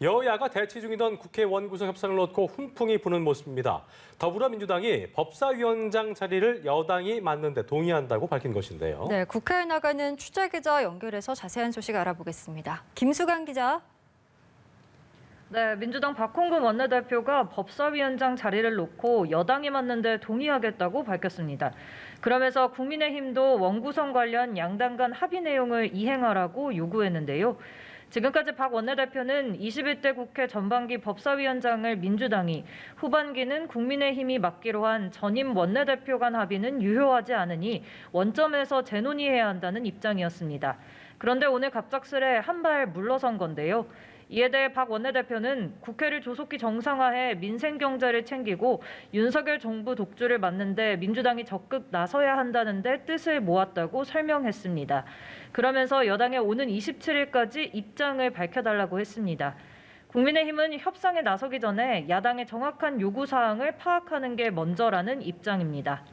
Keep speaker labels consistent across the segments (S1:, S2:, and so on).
S1: 여야가 대치 중이던 국회 원구성 협상을 놓고 훈풍이 부는 모습입니다. 더불어민주당이 법사위원장 자리를 여당이 맡는 데 동의한다고 밝힌 것인데요.
S2: 네, 국회에 나가는 취재기자 연결해서 자세한 소식 알아보겠습니다. 김수강 기자.
S3: 네, 민주당 박홍근 원내대표가 법사위원장 자리를 놓고 여당이 맡는 데 동의하겠다고 밝혔습니다. 그러면서 국민의힘도 원구성 관련 양당 간 합의 내용을 이행하라고 요구했는데요. 지금까지 박 원내대표는 21대 국회 전반기 법사위원장을 민주당이, 후반기는 국민의힘이 맡기로 한 전임 원내대표 간 합의는 유효하지 않으니 원점에서 재논의해야 한다는 입장이었습니다. 그런데 오늘 갑작스레 한 발 물러선 건데요. 이에 대해 박 원내대표는 국회를 조속히 정상화해 민생 경제를 챙기고 윤석열 정부 독주를 막는데 민주당이 적극 나서야 한다는 데 뜻을 모았다고 설명했습니다. 그러면서 여당에 오는 27일까지 입장을 밝혀달라고 했습니다. 국민의힘은 협상에 나서기 전에 야당의 정확한 요구사항을 파악하는 게 먼저라는 입장입니다.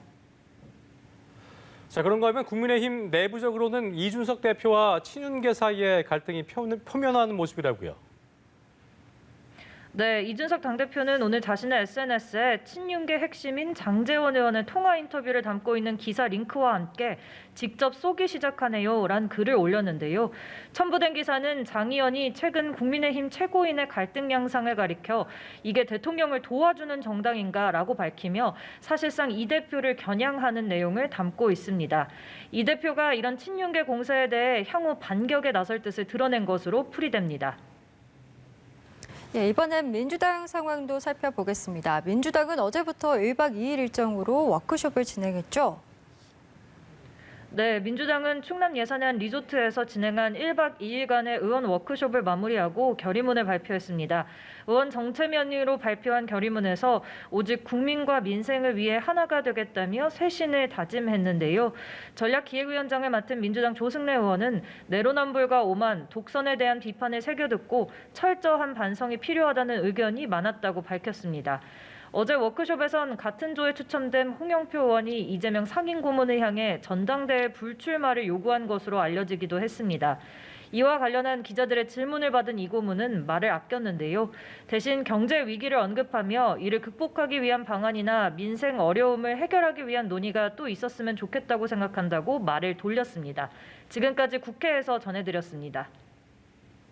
S1: 자, 그런가 하면 국민의힘 내부적으로는 이준석 대표와 친윤계 사이의 갈등이 표면화하는 모습이라고요.
S3: 네, 이준석 당대표는 오늘 자신의 SNS에 친윤계 핵심인 장제원 의원의 통화 인터뷰를 담고 있는 기사 링크와 함께 직접 쏘기 시작하네요 란 글을 올렸는데요. 첨부된 기사는 장 의원이 최근 국민의힘 최고인의 갈등 양상을 가리켜 이게 대통령을 도와주는 정당인가 라고 밝히며 사실상 이 대표를 겨냥하는 내용을 담고 있습니다. 이 대표가 이런 친윤계 공세에 대해 향후 반격에 나설 뜻을 드러낸 것으로 풀이됩니다.
S2: 예, 이번엔 민주당 상황도 살펴보겠습니다. 민주당은 어제부터 1박 2일 일정으로 워크숍을 진행했죠.
S3: 네, 민주당은 충남 예산안 리조트에서 진행한 1박 2일간의 의원 워크숍을 마무리하고 결의문을 발표했습니다. 의원 정체면으로 발표한 결의문에서 오직 국민과 민생을 위해 하나가 되겠다며 쇄신을 다짐했는데요. 전략기획위원장을 맡은 민주당 조승래 의원은 내로남불과 오만, 독선에 대한 비판을 새겨듣고 철저한 반성이 필요하다는 의견이 많았다고 밝혔습니다. 어제 워크숍에선 같은 조에 추첨된 홍영표 의원이 이재명 상임고문을 향해 전당대회 불출마를 요구한 것으로 알려지기도 했습니다. 이와 관련한 기자들의 질문을 받은 이 고문은 말을 아꼈는데요. 대신 경제 위기를 언급하며 이를 극복하기 위한 방안이나 민생 어려움을 해결하기 위한 논의가 또 있었으면 좋겠다고 생각한다고 말을 돌렸습니다. 지금까지 국회에서 전해드렸습니다.